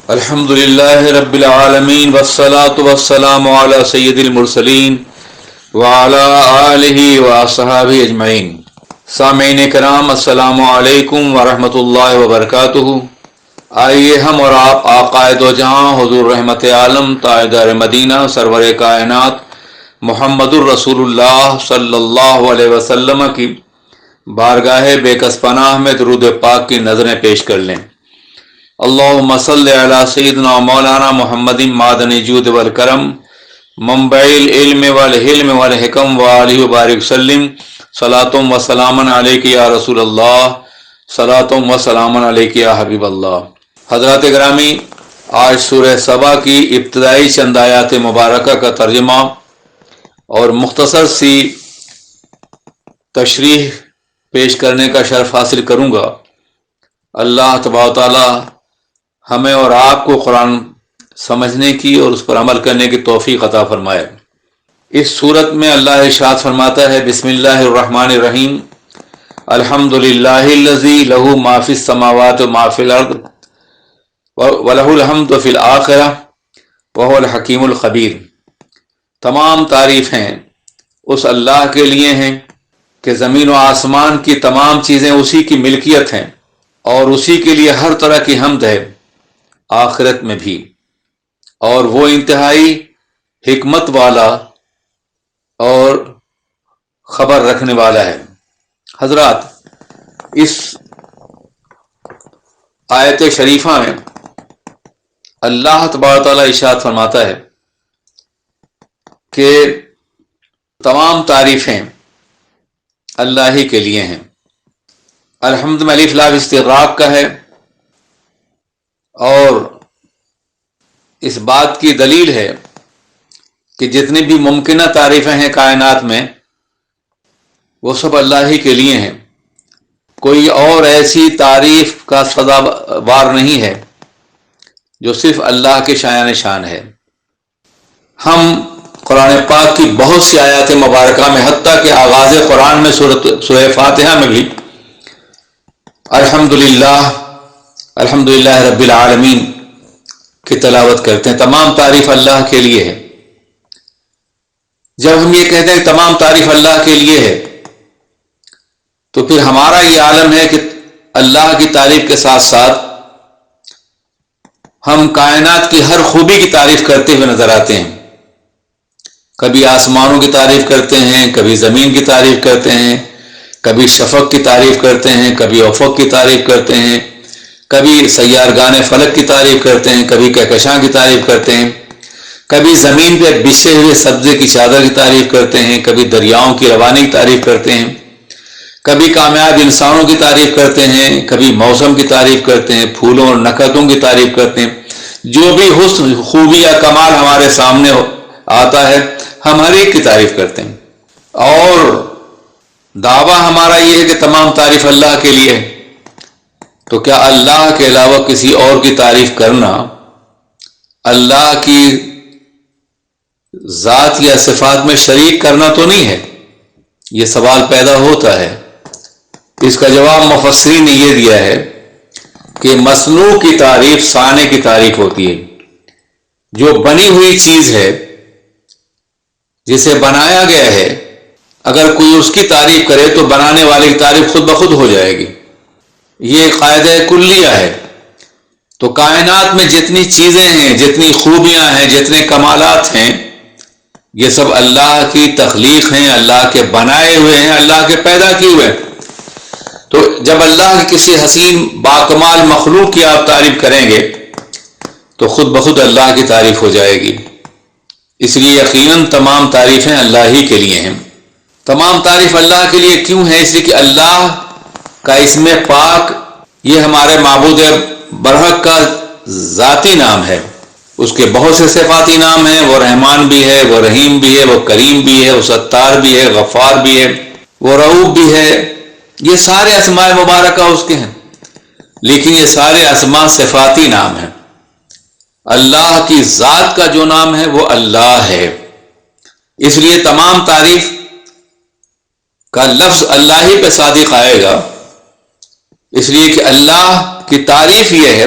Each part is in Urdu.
الحمدللہ رب العالمین والصلاة والسلام علی سید المرسلین وعلی آلہ واصحابہ اجمعین۔ سامعین کرام، السلام علیکم ورحمۃ اللہ وبرکاتہ۔ آئیے ہم اور آپ آقا دو جہاں حضور رحمت عالم تاجدار مدینہ سرور کائنات محمد الرسول اللہ صلی اللہ علیہ وسلم کی بارگاہ بے کس پناہ میں درود پاک کی نظریں پیش کر لیں۔ اللہم صلی علی سیدنا مولانا محمد معدن جود والکرم منبع العلم والحلم والحکم وآلہ وبارک وسلم۔ صلاۃ و سلام علیک یا رسول اللہ، صلاۃ و سلام علیک یا حبیب اللہ۔ حضرات گرامی، آج سورہ سبا کی ابتدائی چند آیات مبارکہ کا ترجمہ اور مختصر سی تشریح پیش کرنے کا شرف حاصل کروں گا۔ اللہ تبارک و تعالی ہمیں اور آپ کو قرآن سمجھنے کی اور اس پر عمل کرنے کی توفیق عطا فرمائے۔ اس صورت میں اللہ ارشاد فرماتا ہے، بسم اللہ الرحمن الرحیم، الحمدللہ الذی لہ ما فی السماوات و ما فی الارض وَلَهُ الْحَمْدُ فِي الْآخِرَةِ وَهُوَ الْحَكِيمُ الْخَبِيرُ۔ تمام تعریفیں اس اللہ کے لیے ہیں کہ زمین و آسمان کی تمام چیزیں اسی کی ملکیت ہیں اور اسی کے لیے ہر طرح کی حمد ہے آخرت میں بھی، اور وہ انتہائی حکمت والا اور خبر رکھنے والا ہے۔ حضرات، اس آیت شریفہ میں اللہ تبارک تعالیٰ ارشاد فرماتا ہے کہ تمام تعریفیں اللہ ہی کے لیے ہیں۔ الحمد میں الف لام استغراق کا ہے، اور اس بات کی دلیل ہے کہ جتنی بھی ممکنہ تعریفیں ہیں کائنات میں وہ سب اللہ ہی کے لیے ہیں۔ کوئی اور ایسی تعریف کا سزاوار نہیں ہے جو صرف اللہ کے شایان شان ہے۔ ہم قرآن پاک کی بہت سی آیات مبارکہ میں، حتیٰ کہ آغاز قرآن میں سورہ فاتحہ میں بھی الحمدللہ رب العالمین کی تلاوت کرتے ہیں۔ تمام تعریف اللہ کے لیے ہے۔ جب ہم یہ کہتے ہیں کہ تمام تعریف اللہ کے لیے ہے، تو پھر ہمارا یہ عالم ہے کہ اللہ کی تعریف کے ساتھ ساتھ ہم کائنات کی ہر خوبی کی تعریف کرتے ہوئے نظر آتے ہیں۔ کبھی آسمانوں کی تعریف کرتے ہیں، کبھی زمین کی تعریف کرتے ہیں، کبھی شفق کی تعریف کرتے ہیں، کبھی افق کی تعریف کرتے ہیں، کبھی سیارگان فلک کی تعریف کرتے ہیں، کبھی کہکشاں کی تعریف کرتے ہیں، کبھی زمین پہ بچھے ہوئے سبزے کی چادر کی تعریف کرتے ہیں، کبھی دریاؤں کی روانی کی تعریف کرتے ہیں، کبھی کامیاب انسانوں کی تعریف کرتے ہیں، کبھی موسم کی تعریف کرتے ہیں، پھولوں اور نکھتوں کی تعریف کرتے ہیں۔ جو بھی حسن، خوبی یا کمال ہمارے سامنے آتا ہے ہم ہر ایک کی تعریف کرتے ہیں، اور دعویٰ ہمارا یہ ہے کہ تمام تعریف اللہ کے لیے۔ تو کیا اللہ کے علاوہ کسی اور کی تعریف کرنا اللہ کی ذات یا صفات میں شریک کرنا تو نہیں ہے؟ یہ سوال پیدا ہوتا ہے۔ اس کا جواب مفسرین نے یہ دیا ہے کہ مصنوع کی تعریف صانع کی تعریف ہوتی ہے۔ جو بنی ہوئی چیز ہے، جسے بنایا گیا ہے، اگر کوئی اس کی تعریف کرے تو بنانے والے کی تعریف خود بخود ہو جائے گی۔ یہ قاعدہ کلیہ ہے۔ تو کائنات میں جتنی چیزیں ہیں، جتنی خوبیاں ہیں، جتنے کمالات ہیں، یہ سب اللہ کی تخلیق ہیں، اللہ کے بنائے ہوئے ہیں، اللہ کے پیدا کیے ہوئے ہیں۔ تو جب اللہ کی کسی حسین باکمال مخلوق کی آپ تعریف کریں گے تو خود بخود اللہ کی تعریف ہو جائے گی۔ اس لیے یقیناً تمام تعریفیں اللہ ہی کے لیے ہیں۔ تمام تعریف اللہ کے لیے کیوں ہے؟ اس لیے کہ اللہ کا اسم پاک یہ ہمارے معبود برحق کا ذاتی نام ہے۔ اس کے بہت سے صفاتی نام ہیں۔ وہ رحمان بھی ہے، وہ رحیم بھی ہے، وہ کریم بھی ہے، وہ ستار بھی ہے، غفار بھی ہے، وہ رؤوف بھی ہے۔ یہ سارے اسماء مبارکہ اس کے ہیں، لیکن یہ سارے اسماء صفاتی نام ہیں۔ اللہ کی ذات کا جو نام ہے وہ اللہ ہے۔ اس لیے تمام تعریف کا لفظ اللہ ہی پہ صادق آئے گا، اس لیے کہ اللہ کی تعریف یہ ہے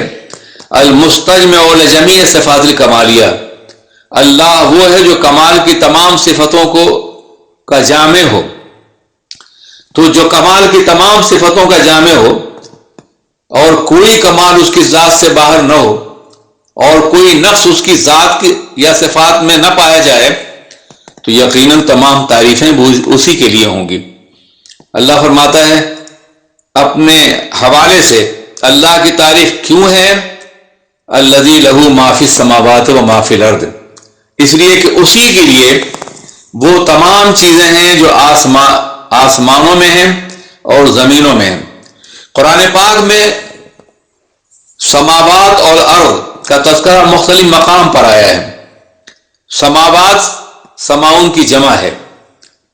المستجمع لجمیع صفات الکمالیہ، اللہ وہ ہے جو کمال کی تمام صفتوں کا جامع ہو. تو جو کمال کی تمام صفتوں کا جامع ہو اور کوئی کمال اس کی ذات سے باہر نہ ہو اور کوئی نقص اس کی ذات یا صفات میں نہ پایا جائے، تو یقیناً تمام تعریفیں اسی کے لیے ہوں گی. اللہ فرماتا ہے اپنے حوالے سے اللہ کی تعریف کیوں ہے؟ الذی لہ ما فی السماوات و ما فی الارض، اس لیے کہ اسی کے لیے وہ تمام چیزیں ہیں جو آسمانوں میں ہیں اور زمینوں میں ہیں. قرآن پاک میں سماوات اور ارض کا تذکرہ مختلف مقام پر آیا ہے. سماوات سماؤن کی جمع ہے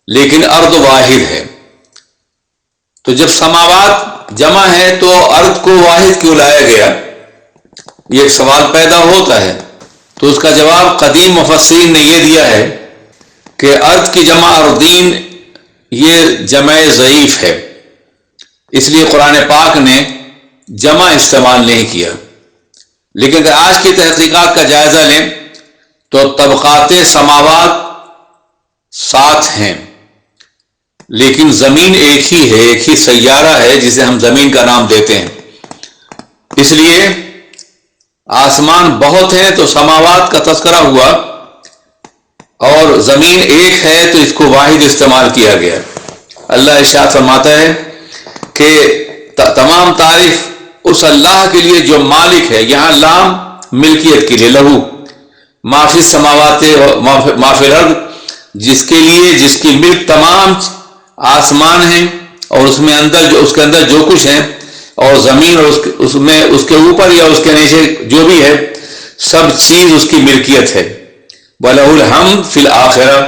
لیکن ارض واحد ہے. تو جب سماوات جمع ہے تو ارض کو واحد کیوں لایا گیا؟ یہ ایک سوال پیدا ہوتا ہے. تو اس کا جواب قدیم مفسرین نے یہ دیا ہے کہ ارض کی جمع اردین یہ جمع ضعیف ہے، اس لیے قرآن پاک نے جمع استعمال نہیں کیا. لیکن اگر آج کی تحقیقات کا جائزہ لیں تو طبقات سماوات 7 ہیں، لیکن زمین ایک ہی ہے، ایک ہی سیارہ ہے جسے ہم زمین کا نام دیتے ہیں. اس لیے آسمان بہت ہیں تو سماوات کا تذکرہ ہوا اور زمین ایک ہے تو اس کو واحد استعمال کیا گیا. اللہ ارشاد فرماتا ہے کہ تمام تعریف اس اللہ کے لیے جو مالک ہے. یہاں لام ملکیت کے لیے، لہو ما فی السماوات و ما فی الارض، جس کے لیے جس کی ملک تمام آسمان ہیں اور اس کے اندر جو کچھ ہیں، اور زمین اور اس کے اوپر یا اس کے نیچے جو بھی ہے سب چیز اس کی ملکیت ہے. وَلَهُ الْحَمْدُ فِي الْآخِرَةِ،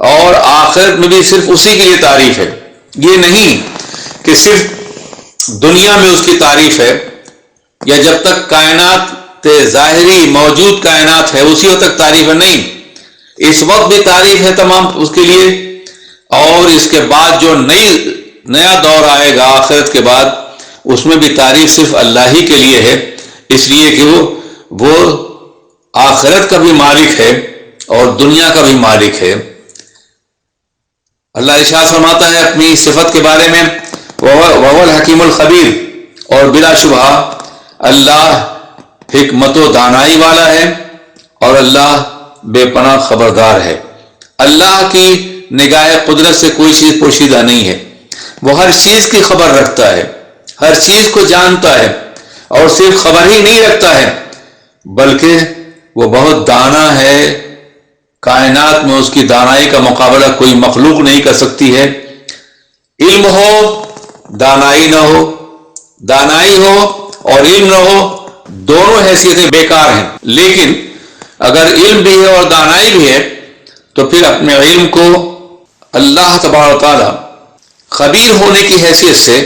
اور آخرت میں بھی صرف اسی کے لیے تعریف ہے. یہ نہیں کہ صرف دنیا میں اس کی تعریف ہے یا جب تک کائنات ظاہری موجود کائنات ہے اسی وقت تک تعریف ہے، نہیں، اس وقت بھی تعریف ہے تمام اس کے لیے، اور اس کے بعد جو نیا دور آئے گا آخرت کے بعد اس میں بھی تعریف صرف اللہ ہی کے لیے ہے، اس لیے کہ وہ آخرت کا بھی مالک ہے اور دنیا کا بھی مالک ہے. اللہ ارشاد فرماتا ہے اپنی صفت کے بارے میں وَهُوَ الْحَكِيمُ الْخَبِيرُ، اور بلا شبہ اللہ حکمت و دانائی والا ہے اور اللہ بے پناہ خبردار ہے. اللہ کی نگاہ قدرت سے کوئی چیز پوشیدہ نہیں ہے، وہ ہر چیز کی خبر رکھتا ہے، ہر چیز کو جانتا ہے، اور صرف خبر ہی نہیں رکھتا ہے بلکہ وہ بہت دانا ہے. کائنات میں اس کی دانائی کا مقابلہ کوئی مخلوق نہیں کر سکتی ہے. علم ہو دانائی نہ ہو، دانائی ہو اور علم نہ ہو، دونوں حیثیتیں بیکار ہیں. لیکن اگر علم بھی ہے اور دانائی بھی ہے تو پھر اپنے علم کو اللہ تبارک و تعالی خبیر ہونے کی حیثیت سے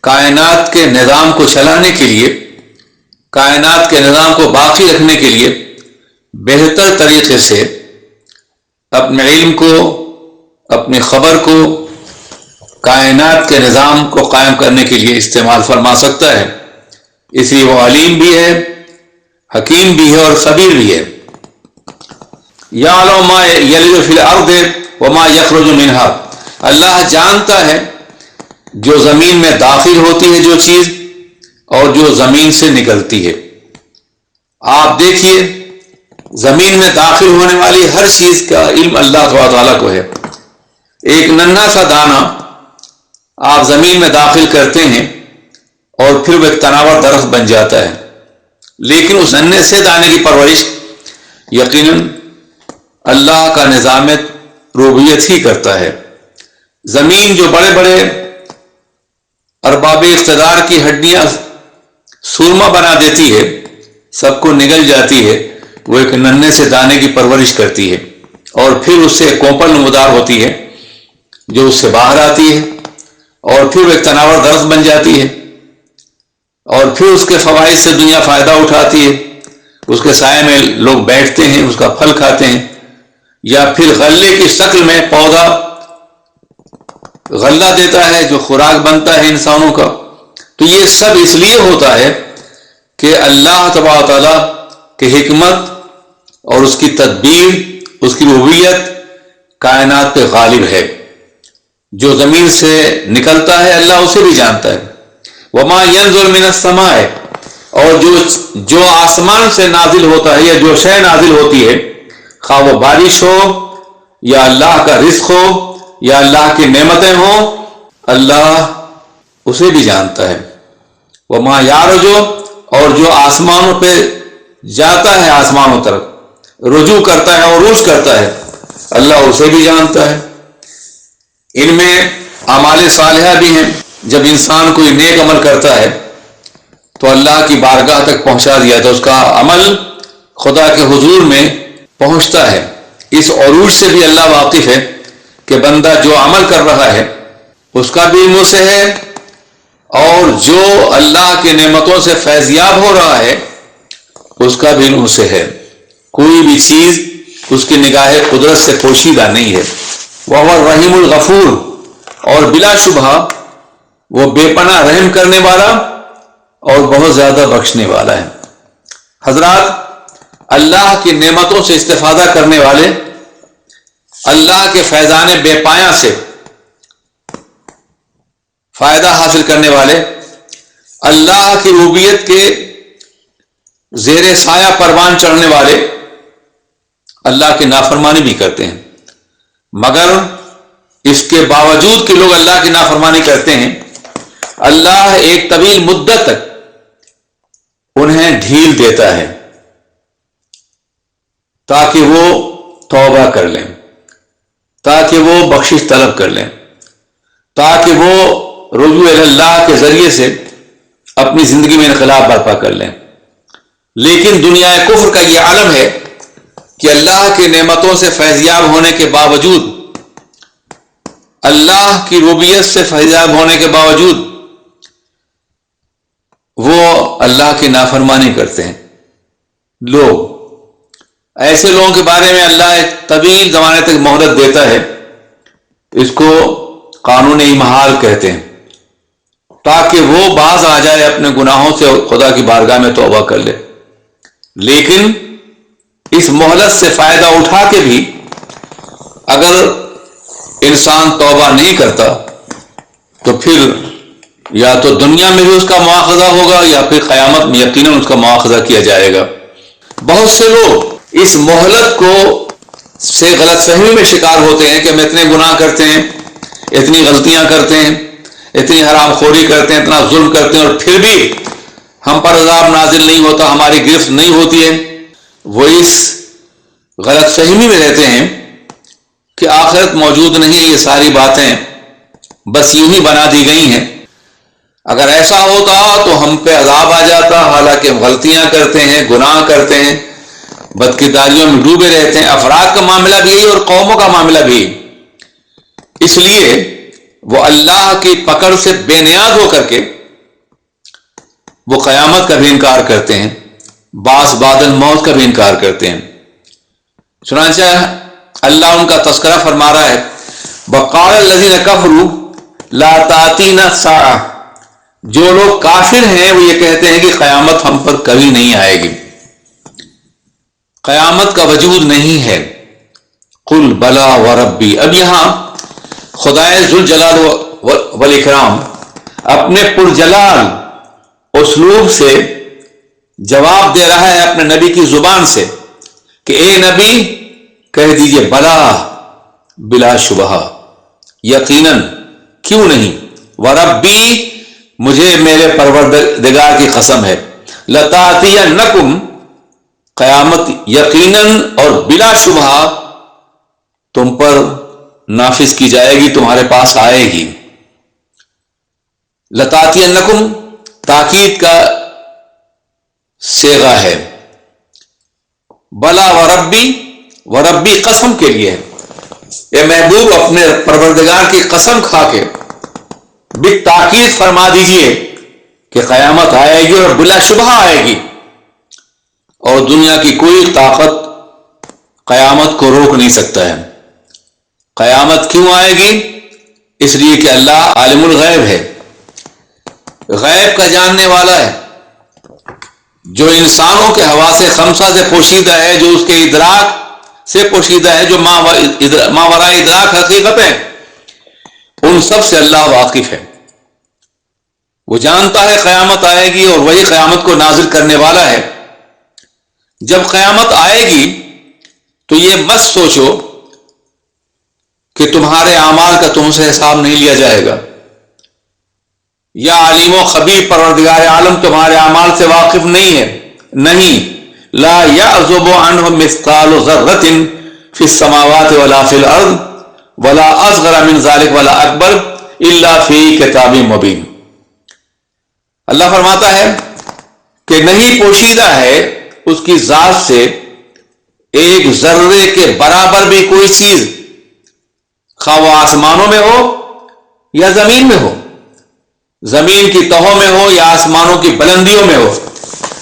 کائنات کے نظام کو چلانے کے لیے، کائنات کے نظام کو باقی رکھنے کے لیے بہتر طریقے سے اپنے علم کو، اپنی خبر کو کائنات کے نظام کو قائم کرنے کے لیے استعمال فرما سکتا ہے. اس لیے وہ علیم بھی ہے، حکیم بھی ہے اور خبیر بھی ہے. یعلم ما یلج فی الارض وما یخرج منہا، اللہ جانتا ہے جو زمین میں داخل ہوتی ہے جو چیز اور جو زمین سے نکلتی ہے. آپ دیکھیے زمین میں داخل ہونے والی ہر چیز کا علم اللہ تعالیٰ کو ہے. ایک ننھا سا دانہ آپ زمین میں داخل کرتے ہیں اور پھر وہ ایک تناور درخت بن جاتا ہے، لیکن اس ننھے سے دانے کی پرورش یقیناً اللہ کا نظام ربوبیت ہی کرتا ہے. زمین جو بڑے بڑے ارباب اقتدار کی ہڈیاں سورما بنا دیتی ہے، سب کو نگل جاتی ہے، وہ ایک ننھے سے دانے کی پرورش کرتی ہے اور پھر اس سے کوپل نمودار ہوتی ہے جو اس سے باہر آتی ہے اور پھر وہ ایک تناور درخت بن جاتی ہے اور پھر اس کے فوائد سے دنیا فائدہ اٹھاتی ہے. اس کے سائے میں لوگ بیٹھتے ہیں، اس کا پھل کھاتے ہیں، یا پھر غلے کی شکل میں پودا غلہ دیتا ہے جو خوراک بنتا ہے انسانوں کا. تو یہ سب اس لیے ہوتا ہے کہ کہ اللہ تبارک تعالیٰ کی حکمت اور اس کی تدبیر، اس کی ربوبیت کائنات پہ غالب ہے. جو زمین سے نکلتا ہے اللہ اسے بھی جانتا ہے. وما ينزل من السماء، اور جو آسمان سے نازل ہوتا ہے یا جو شے نازل ہوتی ہے، خواہ وہ بارش ہو یا اللہ کا رزق ہو یا اللہ کی نعمتیں ہوں، اللہ اسے بھی جانتا ہے. وما یعرج، اور جو آسمانوں پہ جاتا ہے، آسمانوں طرف رجوع کرتا ہے، عروج کرتا ہے، اللہ اسے بھی جانتا ہے. ان میں اعمال صالحہ بھی ہیں. جب انسان کوئی نیک عمل کرتا ہے تو اللہ کی بارگاہ تک پہنچا دیا تو اس کا عمل خدا کے حضور میں پہنچتا ہے. اس عروج سے بھی اللہ واقف ہے کہ بندہ جو عمل کر رہا ہے اس کا بھی علم سے ہے، اور جو اللہ کی نعمتوں سے فیضیاب ہو رہا ہے اس کا بھی علم سے ہے. کوئی بھی چیز اس کی نگاہ قدرت سے پوشیدہ نہیں ہے. وَهُوَ الرَّحِيمُ الْغَفُورُ، اور بلا شبہ وہ بے پناہ رحم کرنے والا اور بہت زیادہ بخشنے والا ہے. حضرات، اللہ کی نعمتوں سے استفادہ کرنے والے، اللہ کے فیضان بے پایہ سے فائدہ حاصل کرنے والے، اللہ کی ربوبیت کے زیر سایہ پروان چڑھنے والے اللہ کی نافرمانی بھی کرتے ہیں. مگر اس کے باوجود کہ لوگ اللہ کی نافرمانی کرتے ہیں، اللہ ایک طویل مدت تک انہیں ڈھیل دیتا ہے تاکہ وہ توبہ کر لیں، تاکہ وہ بخشش طلب کر لیں، تاکہ وہ رجوع اللہ کے ذریعے سے اپنی زندگی میں انقلاب برپا کر لیں. لیکن دنیا کفر کا یہ عالم ہے کہ اللہ کی نعمتوں سے فیضیاب ہونے کے باوجود، اللہ کی ربوبیت سے فیضیاب ہونے کے باوجود وہ اللہ کی نافرمانی کرتے ہیں. ایسے لوگوں کے بارے میں اللہ ایک طویل زمانے تک مہلت دیتا ہے. اس کو قانون امہال کہتے ہیں، تاکہ وہ باز آ جائے اپنے گناہوں سے اور خدا کی بارگاہ میں توبہ کر لے. لیکن اس مہلت سے فائدہ اٹھا کے بھی اگر انسان توبہ نہیں کرتا تو پھر یا تو دنیا میں بھی اس کا مواخذہ ہوگا یا پھر قیامت میں یقیناً اس کا مواخذہ کیا جائے گا. بہت سے لوگ اس مہلت کو سے غلط فہمی میں شکار ہوتے ہیں کہ ہم اتنے گناہ کرتے ہیں، اتنی غلطیاں کرتے ہیں، اتنی حرام خوری کرتے ہیں، اتنا ظلم کرتے ہیں، اور پھر بھی ہم پر عذاب نازل نہیں ہوتا، ہماری گرفت نہیں ہوتی ہے. وہ اس غلط فہمی میں رہتے ہیں کہ آخرت موجود نہیں ہے، یہ ساری باتیں بس یوں ہی بنا دی گئی ہیں. اگر ایسا ہوتا تو ہم پہ عذاب آ جاتا، حالانکہ ہم غلطیاں کرتے ہیں، گناہ کرتے ہیں، بدکرداریوں میں ڈوبے رہتے ہیں. افراد کا معاملہ بھی یہی اور قوموں کا معاملہ بھی. اس لیے وہ اللہ کی پکڑ سے بے نیاز ہو کر کے وہ قیامت کا بھی انکار کرتے ہیں، بعض بعد الموت کا بھی انکار کرتے ہیں. چنانچہ اللہ ان کا تذکرہ فرما رہا ہے، وقال الذین کفروا لا تأتینا الساعۃ، جو لوگ کافر ہیں وہ یہ کہتے ہیں کہ قیامت ہم پر کبھی نہیں آئے گی، قیامت کا وجود نہیں ہے. قل بلا وربی. اب یہاں خدائے ذوالجلال والاکرام اپنے پرجلال اسلوب سے جواب دے رہا ہے اپنے نبی کی زبان سے کہ اے نبی کہہ دیجئے بلا، بلا شبہ، یقیناً، کیوں نہیں، وربی، مجھے میرے پروردگار کی قسم ہے، لتاتینکم، قیامت یقیناً اور بلا شبہ تم پر نافذ کی جائے گی، تمہارے پاس آئے گی. لتاتینکم تاکید کا صیغہ ہے. بلا وربی، وربی قسم کے لیے ہے. اے محبوب اپنے پروردگار کی قسم کھا کے بالتاکید فرما دیجئے کہ قیامت آئے گی اور بلا شبہ آئے گی، اور دنیا کی کوئی طاقت قیامت کو روک نہیں سکتا ہے. قیامت کیوں آئے گی؟ اس لیے کہ اللہ عالم الغیب ہے، غیب کا جاننے والا ہے. جو انسانوں کے حواس خمسہ سے پوشیدہ ہے، جو اس کے ادراک سے پوشیدہ ہے، جو ماوراء ادراک حقیقت ہے، ان سب سے اللہ واقف ہے۔ وہ جانتا ہے قیامت آئے گی، اور وہی قیامت کو نازل کرنے والا ہے۔ جب قیامت آئے گی تو یہ مت سوچو کہ تمہارے اعمال کا تم سے حساب نہیں لیا جائے گا، یا علیم و خبیر پروردگار عالم تمہارے اعمال سے واقف نہیں ہے۔ نہیں، لا یعزب عنہ مثقال ذرۃ فی السماوات ولا فی الارض ولا اصغر من ذلک ولا اکبر الا فی کتاب مبین۔ اللہ فرماتا ہے کہ نہیں پوشیدہ ہے اس کی ذات سے ایک ذرے کے برابر بھی کوئی چیز، خواہ وہ آسمانوں میں ہو یا زمین میں ہو، زمین کی تہوں میں ہو یا آسمانوں کی بلندیوں میں ہو۔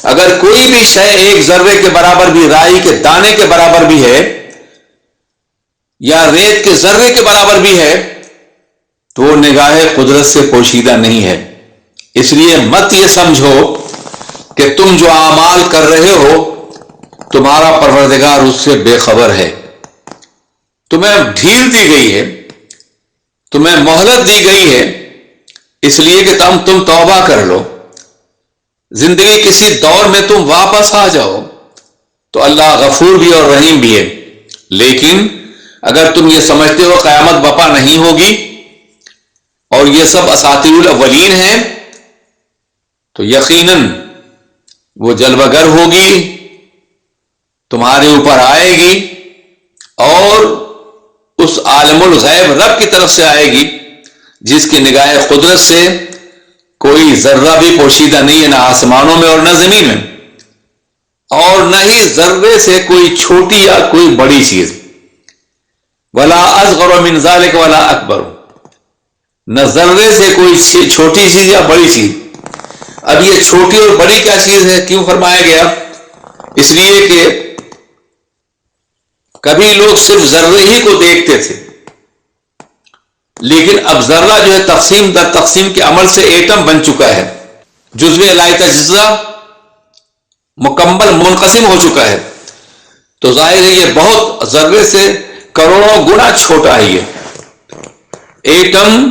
اگر کوئی بھی شے ایک ذرے کے برابر بھی، رائی کے دانے کے برابر بھی ہے، یا ریت کے ذرے کے برابر بھی ہے، تو وہ نگاہ قدرت سے پوشیدہ نہیں ہے۔ اس لیے مت یہ سمجھو کہ تم جو اعمال کر رہے ہو تمہارا پروردگار اس سے بے خبر ہے۔ تمہیں ڈھیل دی گئی ہے، تمہیں مہلت دی گئی ہے، اس لیے کہ تم توبہ کر لو، زندگی کسی دور میں تم واپس آ جاؤ، تو اللہ غفور بھی اور رحیم بھی ہے۔ لیکن اگر تم یہ سمجھتے ہو قیامت بپا نہیں ہوگی اور یہ سب اساطیر الاولین ہیں، تو یقیناً وہ جلوہ گر ہوگی، تمہارے اوپر آئے گی، اور اس عالم الغیب رب کی طرف سے آئے گی جس کی نگاہ قدرت سے کوئی ذرہ بھی پوشیدہ نہیں ہے، نہ آسمانوں میں اور نہ زمین میں، اور نہ ہی ذرے سے کوئی چھوٹی یا کوئی بڑی چیز، ولا اصغر من ذلک ولا اکبر، نہ ذرے سے کوئی چھوٹی چیز یا بڑی چیز۔ اب یہ چھوٹی اور بڑی کیا چیز ہے، کیوں فرمایا گیا؟ اس لیے کہ کبھی لوگ صرف ذرے ہی کو دیکھتے تھے، لیکن اب ذرہ جو ہے تقسیم در تقسیم کے عمل سے ایٹم بن چکا ہے، جزو لا تجزا، مکمل منقسم ہو چکا ہے۔ تو ظاہر ہے یہ بہت ذرے سے کروڑوں گنا چھوٹا ہی ہے۔ ایٹم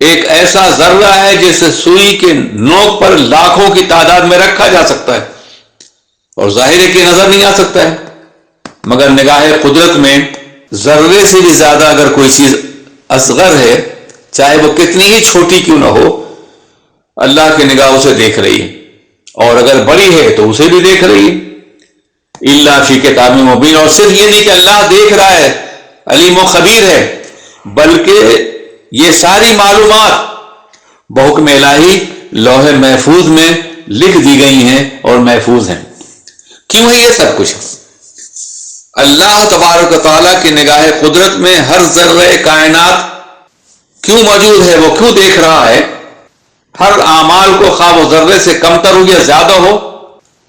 ایک ایسا ذرہ ہے جسے سوئی کے نوک پر لاکھوں کی تعداد میں رکھا جا سکتا ہے، اور ظاہر ہے کہ نظر نہیں آ سکتا ہے، مگر نگاہ قدرت میں ذرے سے بھی زیادہ اگر کوئی چیز اصغر ہے، چاہے وہ کتنی ہی چھوٹی کیوں نہ ہو، اللہ کی نگاہ اسے دیکھ رہی ہے، اور اگر بڑی ہے تو اسے بھی دیکھ رہی ہے۔ الا فی کتاب مبین، اور صرف یہ نہیں کہ اللہ دیکھ رہا ہے، علیم و خبیر ہے، بلکہ یہ ساری معلومات بحکم الہی لوح محفوظ میں لکھ دی گئی ہیں اور محفوظ ہیں۔ کیوں ہے یہ سب کچھ؟ اللہ تبارک و تعالیٰ کی نگاہ قدرت میں ہر ذرہ کائنات کیوں موجود ہے، وہ کیوں دیکھ رہا ہے؟ ہر اعمال کو خواہ وہ ذرے سے کمتر ہو یا زیادہ ہو،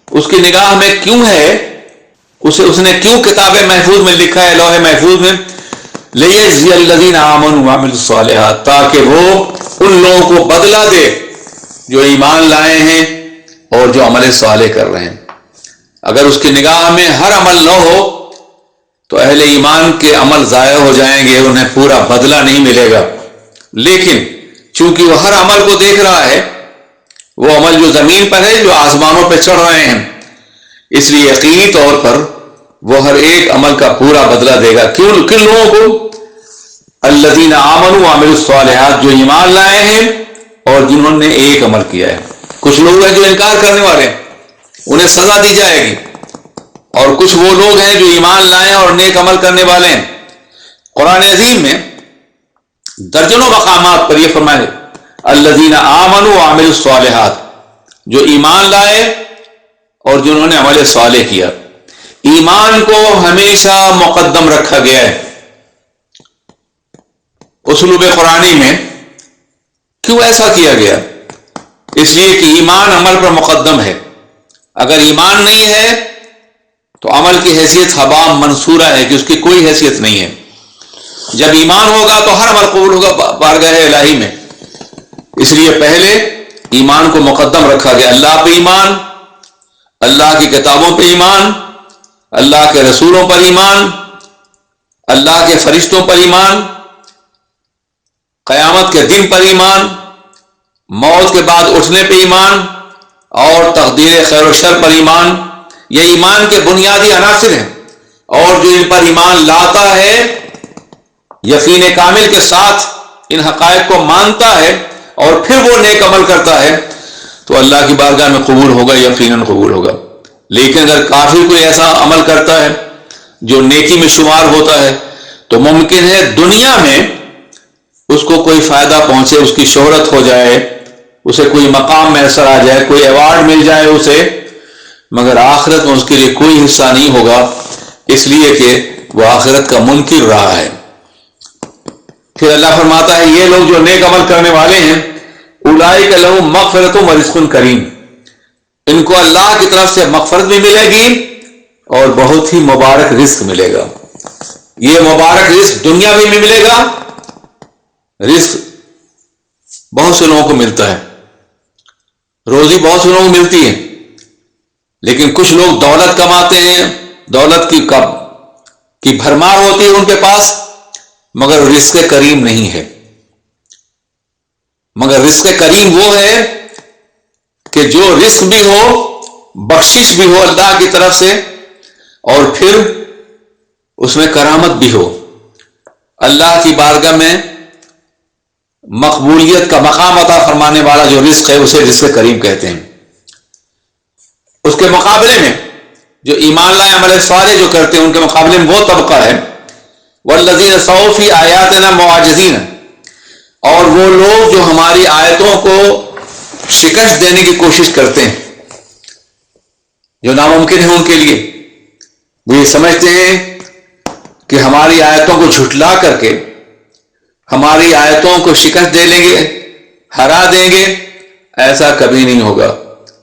اس کی نگاہ میں کیوں ہے، اسے اس نے کیوں کتاب محفوظ میں لکھا ہے، لوح محفوظ میں، لِيَجْزِيَ الَّذِينَ آمَنُوا وَعَمِلُوا الصَّالِحَاتِ، تاکہ وہ ان لوگوں کو بدلہ دے جو ایمان لائے ہیں اور جو عمل صالح کر رہے ہیں۔ اگر اس کی نگاہ میں ہر عمل نہ ہو تو اہل ایمان کے عمل ضائع ہو جائیں گے، انہیں پورا بدلہ نہیں ملے گا۔ لیکن چونکہ وہ ہر عمل کو دیکھ رہا ہے، وہ عمل جو زمین پر ہے، جو آسمانوں پہ چڑھ رہے ہیں، اس لیے یقینی طور پر وہ ہر ایک عمل کا پورا بدلہ دے گا۔ کن لوگوں کو؟ الذین آمنوا وعملوا الصالحات، جو ایمان لائے ہیں اور جنہوں نے ایک عمل کیا ہے۔ کچھ لوگ ہیں جو انکار کرنے والے ہیں، انہیں سزا دی جائے گی، اور کچھ وہ لوگ ہیں جو ایمان لائے اور نیک عمل کرنے والے ہیں۔ قرآن عظیم میں درجنوں مقامات پر یہ فرمائے الذین آمنوا وعملوا الصالحات، جو ایمان لائے اور جنہوں نے عمل صالح کیا۔ ایمان کو ہمیشہ مقدم رکھا گیا ہے اسلوب قرآنی میں۔ کیوں ایسا کیا گیا؟ اس لیے کہ ایمان عمل پر مقدم ہے۔ اگر ایمان نہیں ہے تو عمل کی حیثیت ہبا منصورہ ہے، کہ اس کی کوئی حیثیت نہیں ہے۔ جب ایمان ہوگا تو ہر عمل قبول ہوگا بارگاہ الہی میں۔ اس لیے پہلے ایمان کو مقدم رکھا گیا، اللہ پہ ایمان، اللہ کی کتابوں پہ ایمان، اللہ کے رسولوں پر ایمان، اللہ کے فرشتوں پر ایمان، قیامت کے دن پر ایمان، موت کے بعد اٹھنے پہ ایمان، اور تقدیر خیر و شر پر ایمان. یہ ایمان کے بنیادی عناصر ہیں، اور جو ان پر ایمان لاتا ہے یقین کامل کے ساتھ ان حقائق کو مانتا ہے اور پھر وہ نیک عمل کرتا ہے تو اللہ کی بارگاہ میں قبول ہوگا، یقیناً قبول ہوگا. لیکن اگر کافر کوئی ایسا عمل کرتا ہے جو نیکی میں شمار ہوتا ہے تو ممکن ہے دنیا میں اس کو کوئی فائدہ پہنچے، اس کی شہرت ہو جائے، اسے کوئی مقام میسر آ جائے، کوئی ایوارڈ مل جائے اسے، مگر آخرت میں اس کے لیے کوئی حصہ نہیں ہوگا، اس لیے کہ وہ آخرت کا منکر رہا ہے. پھر اللہ فرماتا ہے یہ لوگ جو نیک عمل کرنے والے ہیں اولئک لہم مغفرۃ و رزق کریم، ان کو اللہ کی طرف سے مغفرت بھی ملے گی اور بہت ہی مبارک رزق ملے گا. یہ مبارک رزق دنیا میں بھی ملے گا. رزق بہت سے لوگوں کو ملتا ہے، روزی بہت سے لوگوں کو ملتی ہے، لیکن کچھ لوگ دولت کماتے ہیں، دولت کی بھرمار ہوتی ہے ان کے پاس، مگر رزق کریم نہیں ہے. مگر رزق کریم وہ ہے کہ جو رزق بھی ہو، بخشش بھی ہو اللہ کی طرف سے، اور پھر اس میں کرامت بھی ہو. اللہ کی بارگاہ میں مقبولیت کا مقام عطا فرمانے والا جو رزق ہے اسے رزق کریم کہتے ہیں. اس کے مقابلے میں جو ایمان لائے عمل صالح جو کرتے ہیں ان کے مقابلے میں وہ طبقہ ہے والذین سعوا فی آیاتنا معاجزین، اور وہ لوگ جو ہماری آیتوں کو شکست دینے کی کوشش کرتے ہیں، جو ناممکن ہے ان کے لیے. وہ یہ سمجھتے ہیں کہ ہماری آیتوں کو جھٹلا کر کے ہماری آیتوں کو شکست دے لیں گے، ہرا دیں گے. ایسا کبھی نہیں ہوگا.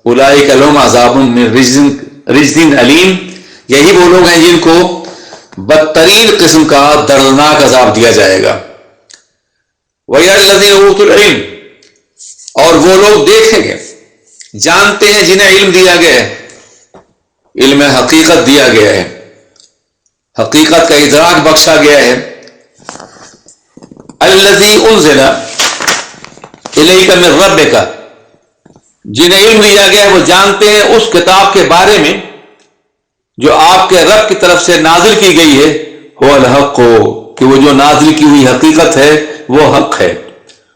اولئک لہم عذاب من رجز علیم، یہی وہ لوگ ہیں جن کو بدترین قسم کا دردناک عذاب دیا جائے گا. وَيَرَى الَّذِينَ أُوتُوا الْعِلْمَ، اور وہ لوگ دیکھیں گے، جانتے ہیں جنہیں علم دیا گیا ہے، علم حقیقت دیا گیا ہے، حقیقت کا ادراک بخشا گیا ہے. الَّذِي أُنزِلَ إِلَيْكَ مِن رَبِّكَ، جنہیں علم دیا گیا ہے وہ جانتے ہیں اس کتاب کے بارے میں جو آپ کے رب کی طرف سے نازل کی گئی ہے، هو الحق، کہ وہ جو نازل کی ہوئی حقیقت ہے وہ حق ہے.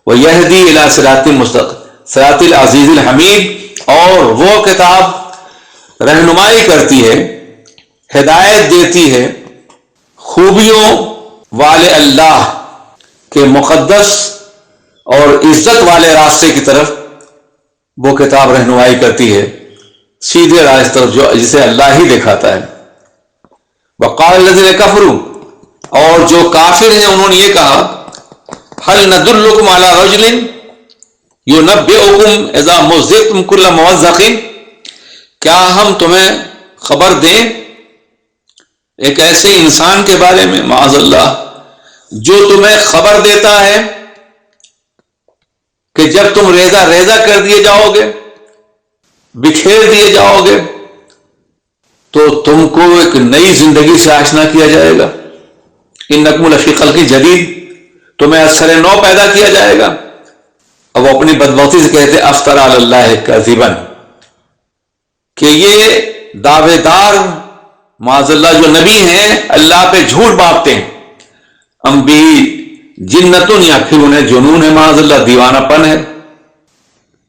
وَيَهْدِي إِلَى صِرَاطٍ مُسْتَقِيمٍ صراط العزیز الحمید، اور وہ کتاب رہنمائی کرتی ہے، ہدایت دیتی ہے خوبیوں والے اللہ کے مقدس اور عزت والے راستے کی طرف. وہ کتاب رہنمائی کرتی ہے سیدھے راستے طرف جسے اللہ ہی دکھاتا ہے. وقال الذين كفروا، اور جو کافر ہیں انہوں نے یہ کہا هل ندلكم على رجل ينبئكم اذا مزقتم كل ممزق، کیا ہم تمہیں خبر دیں ایک ایسے انسان کے بارے میں معاذ اللہ جو تمہیں خبر دیتا ہے کہ جب تم ریزہ ریزہ کر دیے جاؤ گے، بکھیر دیے جاؤ گے، تو تم کو ایک نئی زندگی سے آشنا کیا جائے گا. انکم لفی خلق جدید، تمہیں اثر نو پیدا کیا جائے گا. اب وہ اپنی بدبختی سے کہتے افطر علی اللہ کذبا، کہ یہ دعوے دار معاذ اللہ جو نبی ہیں اللہ پہ جھوٹ باندھتے ہیں. انبی جنتن، یا پھر انہیں جنون ہے، معاذ اللہ دیوانہ پن ہے.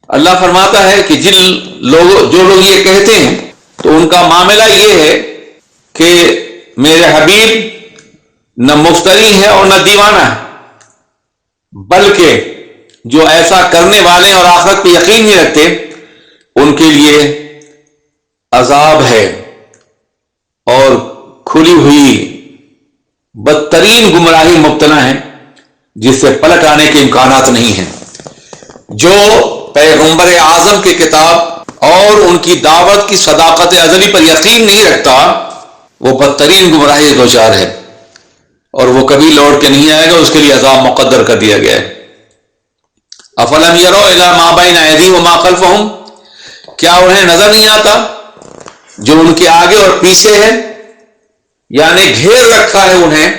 اللہ فرماتا ہے کہ جو لوگ یہ کہتے ہیں تو ان کا معاملہ یہ ہے کہ میرے حبیب نہ مفتری ہے اور نہ دیوانہ ہے، بلکہ جو ایسا کرنے والے اور آخرت پہ یقین نہیں رکھتے ان کے لیے عذاب ہے اور کھلی ہوئی بدترین گمراہی مبتلا ہیں جس سے پلٹ آنے کے امکانات نہیں ہیں. جو پیغمبر اعظم کی کتاب اور ان کی دعوت کی صداقت ازلی پر یقین نہیں رکھتا وہ بدترین گمراہی دوچار ہے اور وہ کبھی لوٹ کے نہیں آئے گا، اس کے لیے عذاب مقدر کر دیا گیا ہے. افلم یروا الی ما بین ایدیہم وما خلفہم، کیا انہیں نظر نہیں آتا جو ان کے آگے اور پیچھے ہے، یعنی گھیر رکھا ہے انہیں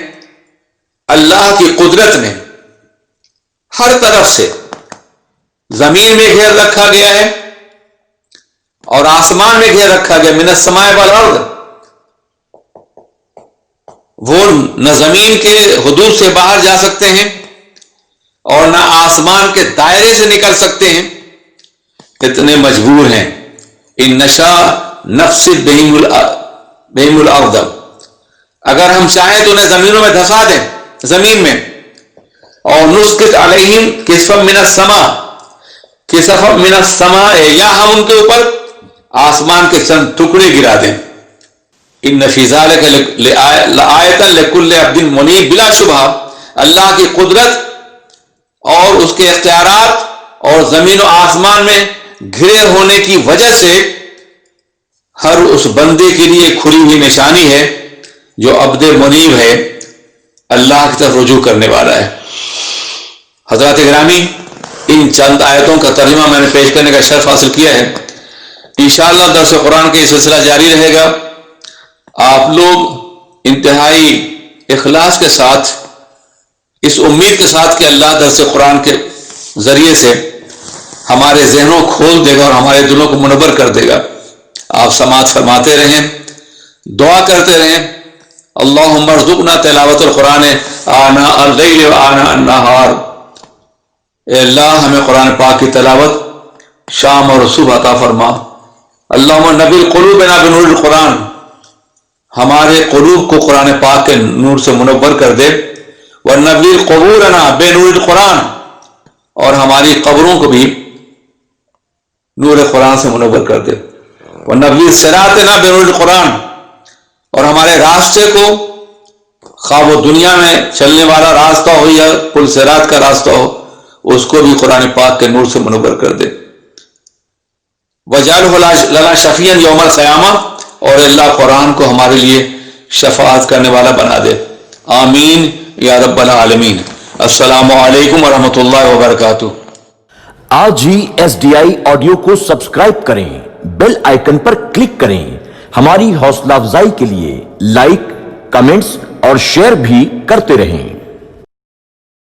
اللہ کی قدرت نے ہر طرف سے. زمین میں گھیر رکھا گیا ہے اور آسمان میں گھیر رکھا گیا. من السماء والارض، وہ نہ زمین کے حدود سے باہر جا سکتے ہیں اور نہ آسمان کے دائرے سے نکل سکتے ہیں، اتنے مجبور ہیں. ان نشا نفسد بہم الارض، اگر ہم چاہیں تو انہیں زمینوں میں دھسا دیں، زمین میں. اور نسقط علیہم کسفا من السماء، کسفا من السماء، یا ہم ان کے اوپر آسمان کے چند ٹکڑے گرا دیں. ان فی ذلک لآیۃ لکل عبد منیب، بلا شبہ اللہ کی قدرت اور اس کے اختیارات اور زمین و آسمان میں گھرے ہونے کی وجہ سے ہر اس بندے کے لیے کھلی ہوئی نشانی ہے جو عبد منیب ہے، اللہ کی طرف رجوع کرنے والا ہے. حضرات گرامی، ان چند آیتوں کا ترجمہ میں نے پیش کرنے کا شرف حاصل کیا ہے. انشاءاللہ درس قرآن کا یہ سلسلہ جاری رہے گا. آپ لوگ انتہائی اخلاص کے ساتھ، اس امید کے ساتھ کہ اللہ درس قرآن کے ذریعے سے ہمارے ذہنوں کھول دے گا اور ہمارے دلوں کو منور کر دے گا، آپ سماعت فرماتے رہیں، دعا کرتے رہیں. اللہم ارزقنا تلاوت القرآن آناء اللیل و آناء النہار، اے اللہ ہمیں قرآن پاک کی تلاوت شام اور صبح عطا فرما. اللہم نبی قلوبنا بنور القرآن، ہمارے قلوب کو قرآن پاک کے نور سے منور کر دے. وَنَبِّرْ قُبُورَنَا بِنُورِ الْقُرْآنِ، اور ہماری قبروں کو بھی نور قرآن سے منور کر دے. وَنَبِّرْ صِرَاطَنَا بِنُورِ الْقُرْآنِ، اور ہمارے راستے کو، خواہ وہ دنیا میں چلنے والا راستہ ہو یا پل صراط کا راستہ ہو، اس کو بھی قرآن پاک کے نور سے منور کر دے. وَجَعَلْهُ لَنَا شَفِيعًا يَوْمَ الْقِيَامَةِ، اور اللہ قرآن کو ہمارے لیے شفاعت کرنے والا بنا دے. آمین یا رب العالمین. السلام علیکم ورحمۃ اللہ وبرکاتہ. آج ہی SDI آڈیو کو سبسکرائب کریں، بیل آئیکن پر کلک کریں. ہماری حوصلہ افزائی کے لیے لائک، کمنٹس اور شیئر بھی کرتے رہیں.